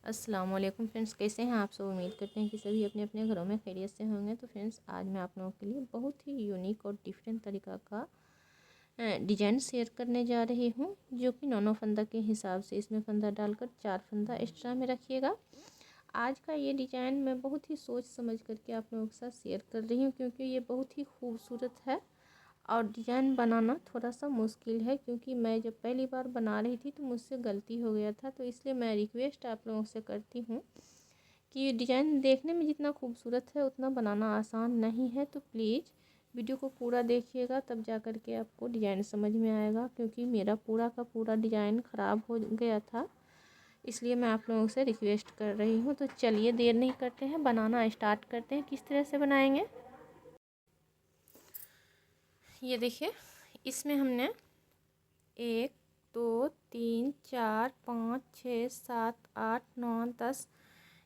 अस्सलाम वालेकुम फ्रेंड्स, कैसे हैं आप सब। उम्मीद करते हैं कि सभी अपने अपने घरों में खैरियत से होंगे। तो फ्रेंड्स, आज मैं आप लोगों के लिए बहुत ही यूनिक और डिफरेंट तरीका का डिजाइन शेयर करने जा रही हूँ, जो कि नॉनो फंदा के हिसाब से इसमें फंदा डालकर 4 फंदा एक्स्ट्रा में रखिएगा। आज का ये डिज़ाइन मैं बहुत ही सोच समझ करके आप लोगों के साथ शेयर कर रही हूँ, क्योंकि ये बहुत ही खूबसूरत है और डिज़ाइन बनाना थोड़ा सा मुश्किल है, क्योंकि मैं जब पहली बार बना रही थी तो मुझसे गलती हो गया था। तो इसलिए मैं रिक्वेस्ट आप लोगों से करती हूँ कि डिज़ाइन देखने में जितना खूबसूरत है उतना बनाना आसान नहीं है। तो प्लीज़ वीडियो को पूरा देखिएगा, तब जा कर के आपको डिज़ाइन समझ में आएगा, क्योंकि मेरा पूरा का पूरा डिज़ाइन ख़राब हो गया था। इसलिए मैं आप लोगों से रिक्वेस्ट कर रही हूँ। तो चलिए देर नहीं करते हैं, बनाना स्टार्ट करते हैं। किस तरह से बनाएंगे ये देखिए। इसमें हमने 1 2 3 4 5 6 7 8 9 10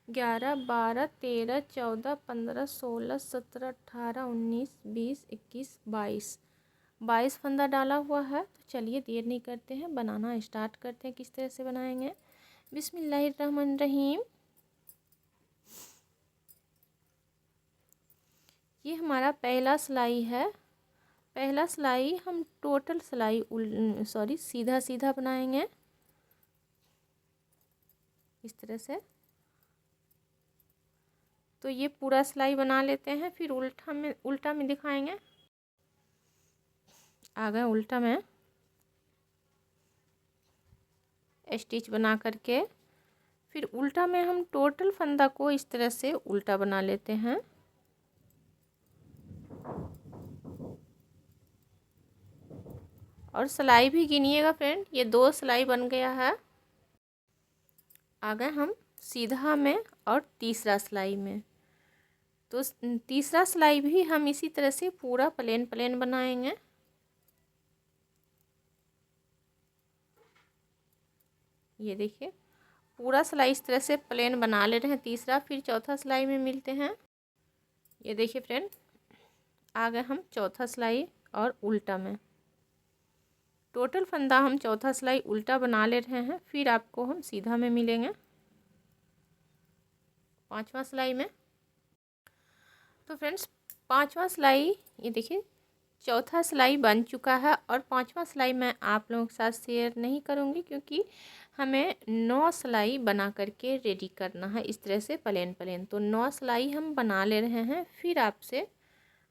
11 12 13 14 15 16 17 18 19 20 21 22 फंदा डाला हुआ है। तो चलिए देर नहीं करते हैं, बनाना स्टार्ट करते हैं। किस तरह से बनाएंगे, बिस्मिल्लाहिर्रहमानिर्रहीम। ये हमारा पहला सिलाई है। पहला सिलाई हम टोटल सिलाई सीधा सीधा बनाएंगे इस तरह से। तो ये पूरा सिलाई बना लेते हैं, फिर उल्टा में दिखाएंगे। आ गए उल्टा में स्टिच बना करके, फिर उल्टा में हम टोटल फंदा को इस तरह से उल्टा बना लेते हैं। और सिलाई भी गिनिएगा फ्रेंड, ये 2 सिलाई बन गया है। आ गए हम सीधा में और तीसरा सिलाई में। तो तीसरा सिलाई भी हम इसी तरह से पूरा प्लेन प्लेन बनाएंगे। ये देखिए, पूरा सिलाई इस तरह से प्लेन बना ले रहे हैं तीसरा। फिर चौथा सिलाई में मिलते हैं। ये देखिए फ्रेंड, आ गए हम चौथा सिलाई और उल्टा में। टोटल फंदा हम चौथा सिलाई उल्टा बना ले रहे हैं, फिर आपको हम सीधा में मिलेंगे पांचवा सिलाई में। तो फ्रेंड्स, पांचवा सिलाई ये देखिए, चौथा सिलाई बन चुका है और पांचवा सिलाई मैं आप लोगों के साथ शेयर नहीं करूंगी, क्योंकि हमें 9 सिलाई बना करके रेडी करना है इस तरह से प्लेन प्लेन। तो 9 सिलाई हम बना ले रहे हैं, फिर आपसे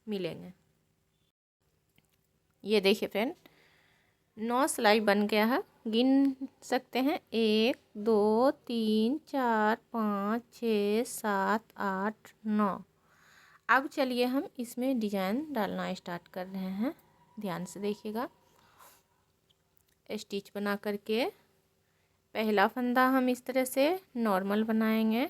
मिलेंगे। ये देखिए फ्रेंड, 9 सिलाई बन गया है। गिन सकते हैं 1 2 3 4 5 6 7 8 9। अब चलिए हम इसमें डिजाइन डालना स्टार्ट कर रहे हैं। ध्यान से देखिएगा। स्टिच बना करके पहला फंदा हम इस तरह से नॉर्मल बनाएंगे।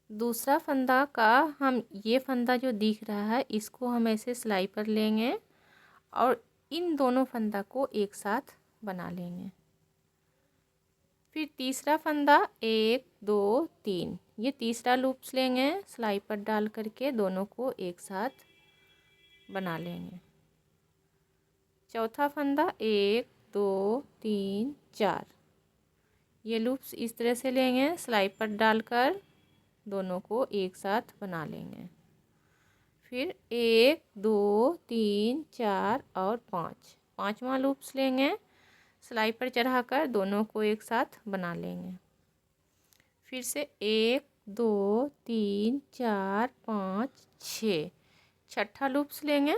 दूसरा फंदा का हम ये फंदा जो दिख रहा है इसको हम ऐसे सिलाई पर लेंगे और इन दोनों फंदा को एक साथ बना लेंगे। फिर तीसरा फंदा 1 2 3, ये तीसरा लूप्स लेंगे, सिलाई पर डाल करके दोनों को एक साथ बना लेंगे। चौथा फंदा 1 2 3 4, ये लूप्स इस तरह से लेंगे, सिलाई पर डालकर दोनों को एक साथ बना लेंगे। फिर 1 2 3 4 और 5, पांचवा लूप्स लेंगे, सिलाई पर चढ़ाकर दोनों को एक साथ बना लेंगे। फिर से 1 2 3 4 5 6, छठा लूप्स लेंगे,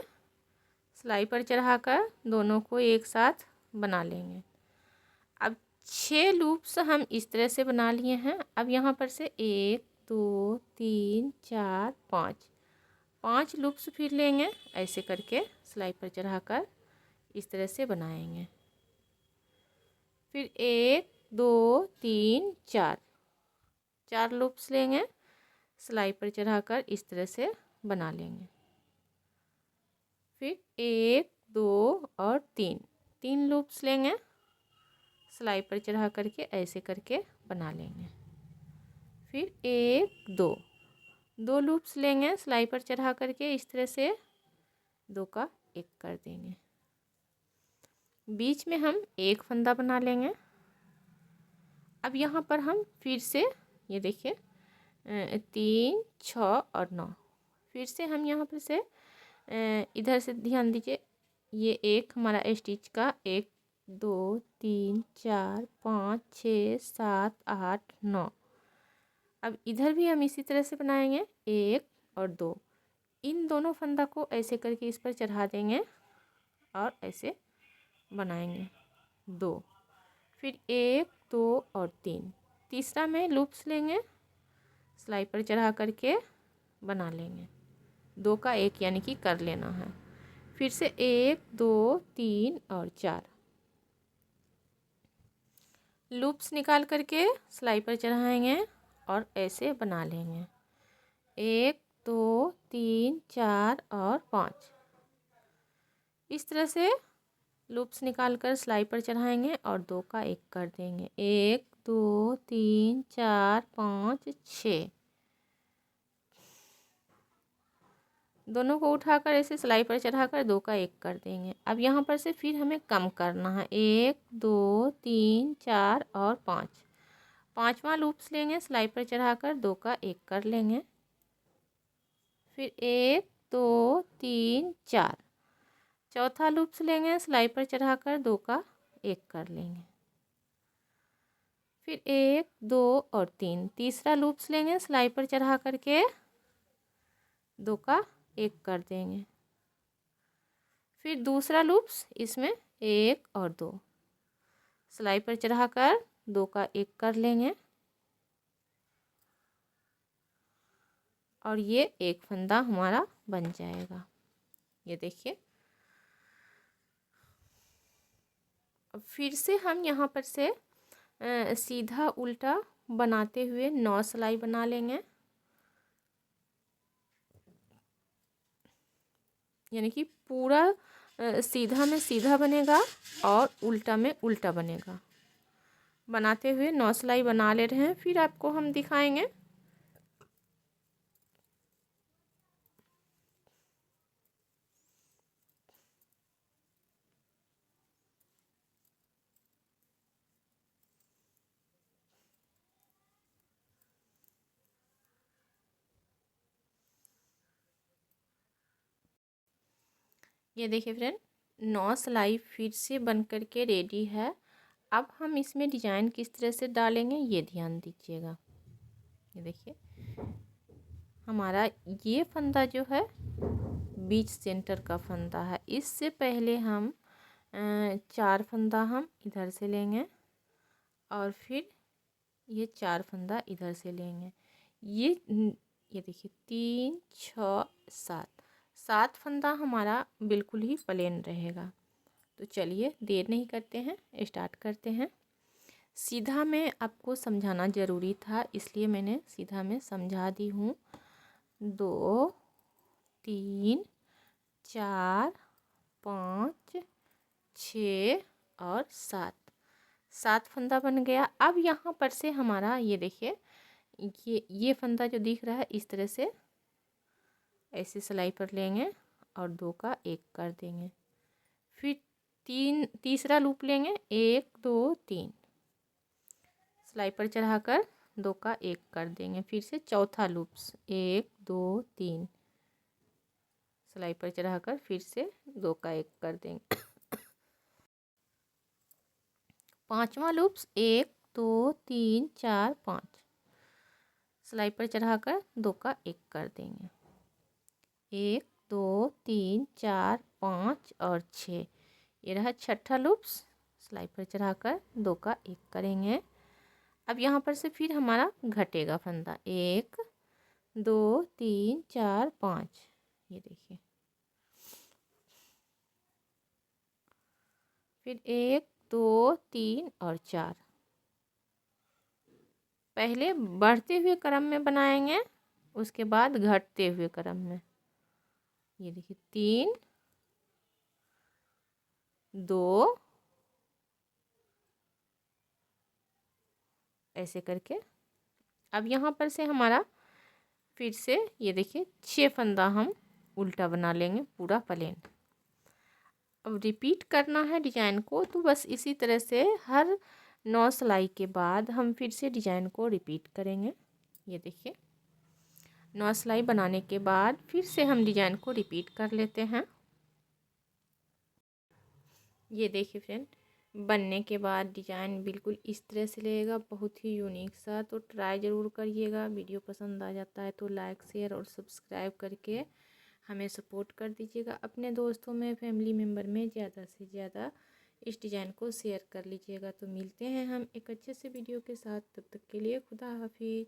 सिलाई पर चढ़ाकर दोनों को एक साथ बना लेंगे। अब 6 लूप्स हम इस तरह से बना लिए हैं। अब यहाँ पर से 1 2 3 4 5, 5 लूप्स फिर लेंगे, ऐसे करके सिलाई पर चढ़ाकर इस तरह से बनाएंगे। फिर 1 2 3 4, 4 लूप्स लेंगे, सिलाई पर चढ़ाकर इस तरह से बना लेंगे। फिर 1 2 और 3, 3 लूप्स लेंगे, सिलाई पर चढ़ा करके ऐसे करके बना लेंगे। फिर 1 2, 2 लूप्स लेंगे, सिलाई पर चढ़ा करके इस तरह से 2 का 1 कर देंगे। बीच में हम एक फंदा बना लेंगे। अब यहाँ पर हम फिर से ये देखिए 3, 6 और 9, फिर से हम यहाँ पर से इधर से ध्यान दीजिए, ये एक हमारा स्टिच का 1 2 3 4 5 6 7 8 9। अब इधर भी हम इसी तरह से बनाएंगे 1 और 2, इन दोनों फंदा को ऐसे करके इस पर चढ़ा देंगे और ऐसे बनाएंगे 2, फिर 1 2 और 3, तीसरा में लूप्स लेंगे, सिलाई पर चढ़ा करके बना लेंगे 2 का 1 यानी कि कर लेना है। फिर से 1 2 3 और 4 लूप्स निकाल करके सिलाई पर चढ़ाएंगे और ऐसे बना लेंगे 1 2 3 4 और 5। इस तरह से लूप्स निकाल कर सिलाई पर चढ़ाएंगे और 2 का 1 कर देंगे 1 2 3 4 5 6, दोनों को उठाकर ऐसे सिलाई पर चढ़ाकर 2 का 1 कर देंगे। अब यहाँ पर से फिर हमें कम करना है 1 2 3 4 और 5, पांचवा लूप्स लेंगे, सिलाई पर चढ़ाकर 2 का 1 कर लेंगे, फिर 1 2 3 4, चौथा लूप्स लेंगे, सिलाई पर चढ़ाकर 2 का 1 कर लेंगे, फिर 1 2 और 3, तीसरा लूप्स लेंगे, सिलाई पर चढ़ा करके 2 का 1 कर देंगे, फिर दूसरा लूप्स इसमें 1 और 2, सिलाई पर चढ़ाकर 2 का 1 कर लेंगे और ये एक फंदा हमारा बन जाएगा। ये देखिए, अब फिर से हम यहाँ पर से सीधा उल्टा बनाते हुए 9 सिलाई बना लेंगे, यानी कि पूरा सीधा में सीधा बनेगा और उल्टा में उल्टा बनेगा। बनाते हुए 9 सिलाई बना ले रहे हैं, फिर आपको हम दिखाएंगे। ये देखिए फ्रेंड, 9 सिलाई फिर से बन कर के रेडी है। अब हम इसमें डिजाइन किस तरह से डालेंगे ये ध्यान दीजिएगा। ये देखिए, हमारा ये फंदा जो है बीच सेंटर का फंदा है। इससे पहले हम 4 फंदा हम इधर से लेंगे और फिर ये 4 फंदा इधर से लेंगे। ये देखिए 3 6 7, 7 फंदा हमारा बिल्कुल ही प्लेन रहेगा। तो चलिए देर नहीं करते हैं, स्टार्ट करते हैं। सीधा में आपको समझाना ज़रूरी था, इसलिए मैंने सीधा में समझा दी हूँ। 2 3 4 5 6 और 7, 7 फंदा बन गया। अब यहाँ पर से हमारा ये देखिए, ये फंदा जो दिख रहा है इस तरह से ऐसे सिलाई पर लेंगे और 2 का 1 कर देंगे, फिर तीसरा लूप लेंगे 1 2 3, सिलाई पर चढ़ाकर 2 का 1 कर देंगे, फिर से चौथा लूप्स 1 2 3, सिलाई पर चढ़ाकर फिर से 2 का 1 कर देंगे। पांचवा लूप्स 1 2 3 4 5, सिलाई पर चढ़ाकर 2 का 1 कर देंगे, 1 2 3 4 5 और 6, ये रहा छठा लूप्स, सिलाई पर चढ़ाकर 2 का 1 करेंगे। अब यहाँ पर से फिर हमारा घटेगा फंदा 1 2 3 4 5, ये देखिए, फिर 1 2 3 और 4, पहले बढ़ते हुए क्रम में बनाएंगे, उसके बाद घटते हुए क्रम में। ये देखिए 3 2, ऐसे करके। अब यहाँ पर से हमारा फिर से ये देखिए 6 फंदा हम उल्टा बना लेंगे पूरा प्लेन। अब रिपीट करना है डिजाइन को, तो बस इसी तरह से हर 9 सिलाई के बाद हम फिर से डिजाइन को रिपीट करेंगे। ये देखिए 9 सिलाई बनाने के बाद फिर से हम डिजाइन को रिपीट कर लेते हैं। ये देखिए फ्रेंड, बनने के बाद डिजाइन बिल्कुल इस तरह से लगेगा, बहुत ही यूनिक सा। तो ट्राई ज़रूर करिएगा। वीडियो पसंद आ जाता है तो लाइक शेयर और सब्सक्राइब करके हमें सपोर्ट कर दीजिएगा। अपने दोस्तों में फैमिली मेम्बर में ज़्यादा से ज़्यादा इस डिज़ाइन को शेयर कर लीजिएगा। तो मिलते हैं हम एक अच्छे से वीडियो के साथ, तब तक के लिए खुदा हाफिज़।